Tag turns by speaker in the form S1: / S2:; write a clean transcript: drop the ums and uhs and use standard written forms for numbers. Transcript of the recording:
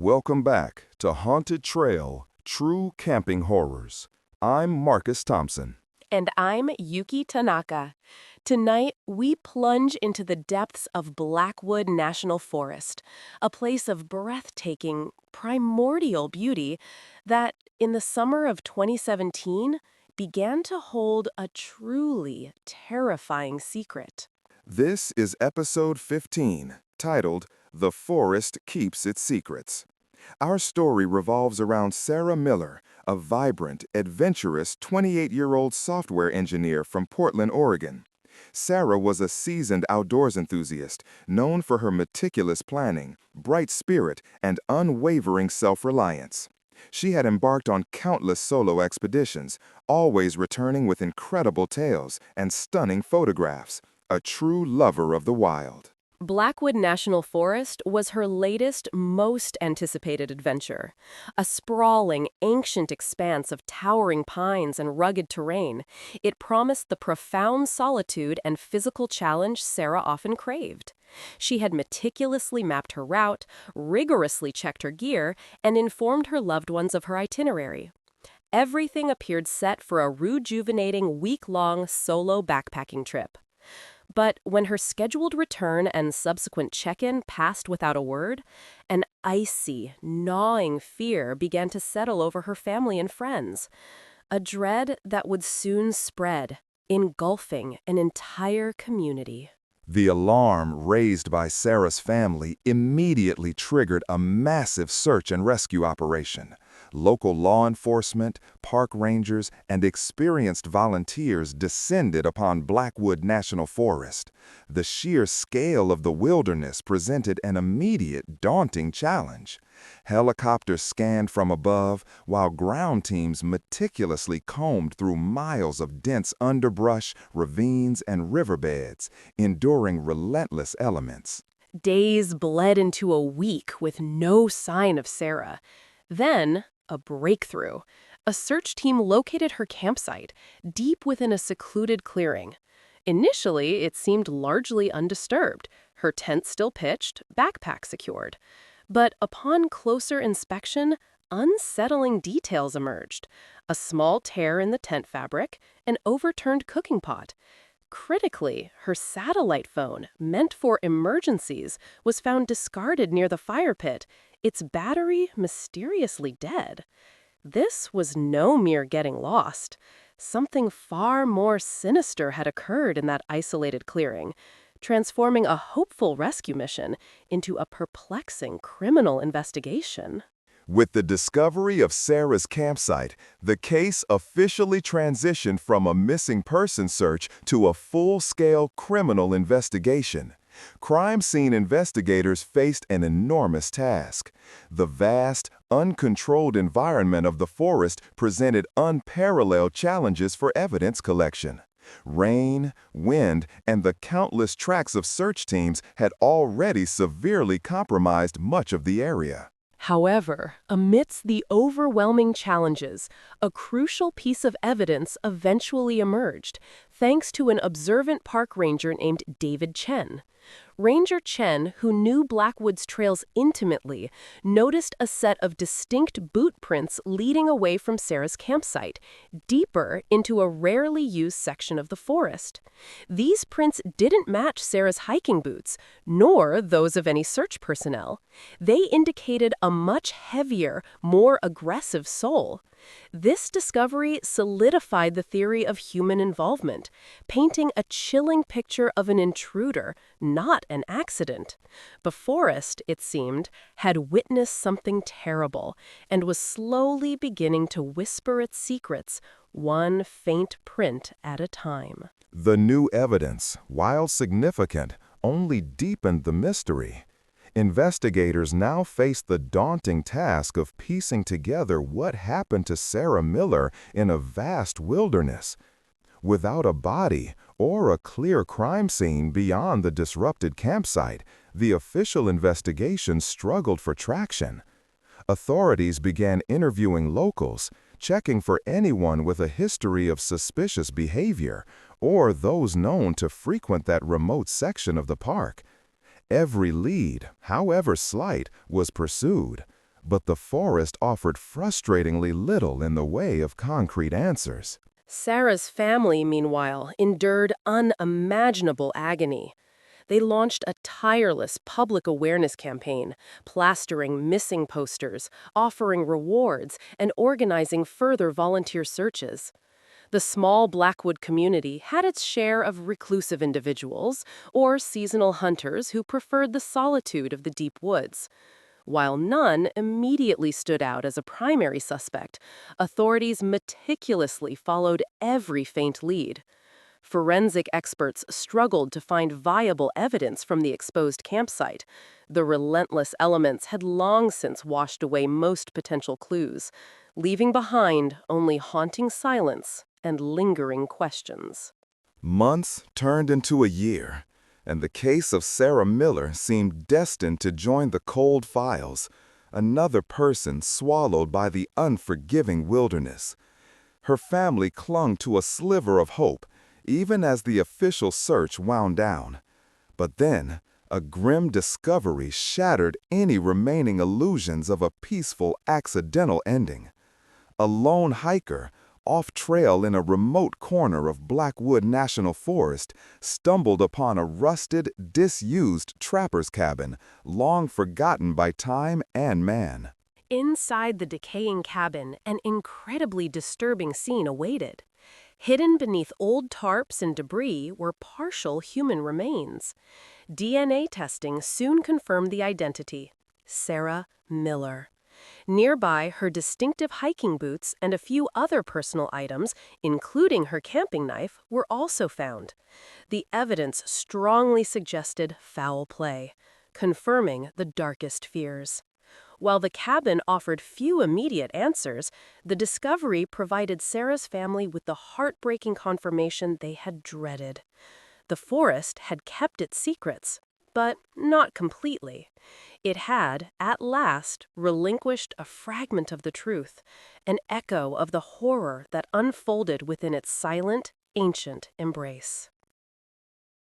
S1: Welcome back to Haunted Trail, True Camping Horrors. I'm Marcus Thompson.
S2: And I'm Yuki Tanaka. Tonight, we plunge into the depths of Blackwood National Forest, a place of breathtaking, primordial beauty that, in the summer of 2017, began to hold a truly terrifying secret.
S1: This is episode 15, titled The Forest Keeps Its Secrets. Our story revolves around Sarah Miller, a vibrant, adventurous 28-year-old software engineer from Portland, Oregon. Sarah was a seasoned outdoors enthusiast, known for her meticulous planning, bright spirit, and unwavering self-reliance. She had embarked on countless solo expeditions, always returning with incredible tales and stunning photographs, a true lover of the wild.
S2: Blackwood National Forest was her latest, most anticipated adventure. A sprawling, ancient expanse of towering pines and rugged terrain, it promised the profound solitude and physical challenge Sarah often craved. She had meticulously mapped her route, rigorously checked her gear, and informed her loved ones of her itinerary. Everything appeared set for a rejuvenating week-long solo backpacking trip. But when her scheduled return and subsequent check-in passed without a word, an icy, gnawing fear began to settle over her family and friends. A dread that would soon spread, engulfing an entire community.
S1: The alarm raised by Sarah's family immediately triggered a massive search and rescue operation. Local law enforcement, park rangers, and experienced volunteers descended upon Blackwood National Forest. The sheer scale of the wilderness presented an immediate, daunting challenge. Helicopters scanned from above, while ground teams meticulously combed through miles of dense underbrush, ravines, and riverbeds, enduring relentless elements.
S2: Days bled into a week with no sign of Sarah. Then, a breakthrough. A search team located her campsite, deep within a secluded clearing. Initially, it seemed largely undisturbed, her tent still pitched, backpack secured. But upon closer inspection, unsettling details emerged. A small tear in the tent fabric, an overturned cooking pot. Critically, her satellite phone, meant for emergencies, was found discarded near the fire pit, its battery mysteriously dead. This was no mere getting lost. Something far more sinister had occurred in that isolated clearing, transforming a hopeful rescue mission into a perplexing criminal investigation.
S1: With the discovery of Sarah's campsite, the case officially transitioned from a missing person search to a full-scale criminal investigation. Crime scene investigators faced an enormous task. The vast, uncontrolled environment of the forest presented unparalleled challenges for evidence collection. Rain, wind, and the countless tracks of search teams had already severely compromised much of the area.
S2: However, amidst the overwhelming challenges, a crucial piece of evidence eventually emerged, thanks to an observant park ranger named David Chen. Ranger Chen, who knew Blackwood's trails intimately, noticed a set of distinct boot prints leading away from Sarah's campsite, deeper into a rarely used section of the forest. These prints didn't match Sarah's hiking boots, nor those of any search personnel. They indicated a much heavier, more aggressive sole. This discovery solidified the theory of human involvement, painting a chilling picture of an intruder, not an accident. The forest, it seemed, had witnessed something terrible and was slowly beginning to whisper its secrets, one faint print at a time.
S1: The new evidence, while significant, only deepened the mystery. Investigators now faced the daunting task of piecing together what happened to Sarah Miller in a vast wilderness. Without a body or a clear crime scene beyond the disrupted campsite, the official investigation struggled for traction. Authorities began interviewing locals, checking for anyone with a history of suspicious behavior or those known to frequent that remote section of the park. Every lead, however slight, was pursued. but the forest offered frustratingly little in the way of concrete answers.
S2: Sarah's family, meanwhile, endured unimaginable agony. They launched a tireless public awareness campaign, plastering missing posters, offering rewards, and organizing further volunteer searches. The small Blackwood community had its share of reclusive individuals or seasonal hunters who preferred the solitude of the deep woods. While none immediately stood out as a primary suspect, authorities meticulously followed every faint lead. Forensic experts struggled to find viable evidence from the exposed campsite. The relentless elements had long since washed away most potential clues, leaving behind only haunting silence and lingering questions.
S1: Months turned into a year, and the case of Sarah Miller seemed destined to join the cold files, another person swallowed by the unforgiving wilderness. Her family clung to a sliver of hope, even as the official search wound down. But then, a grim discovery shattered any remaining illusions of a peaceful, accidental ending. A lone hiker, off-trail in a remote corner of Blackwood National Forest, stumbled upon a rusted, disused trapper's cabin, long forgotten by time and man.
S2: Inside the decaying cabin, an incredibly disturbing scene awaited. Hidden beneath old tarps and debris were partial human remains. DNA testing soon confirmed the identity: Sarah Miller. Nearby, her distinctive hiking boots and a few other personal items, including her camping knife, were also found. The evidence strongly suggested foul play, confirming the darkest fears. While the cabin offered few immediate answers, the discovery provided Sarah's family with the heartbreaking confirmation they had dreaded. The forest had kept its secrets, but not completely. It had, at last, relinquished a fragment of the truth, an echo of the horror that unfolded within its silent, ancient embrace.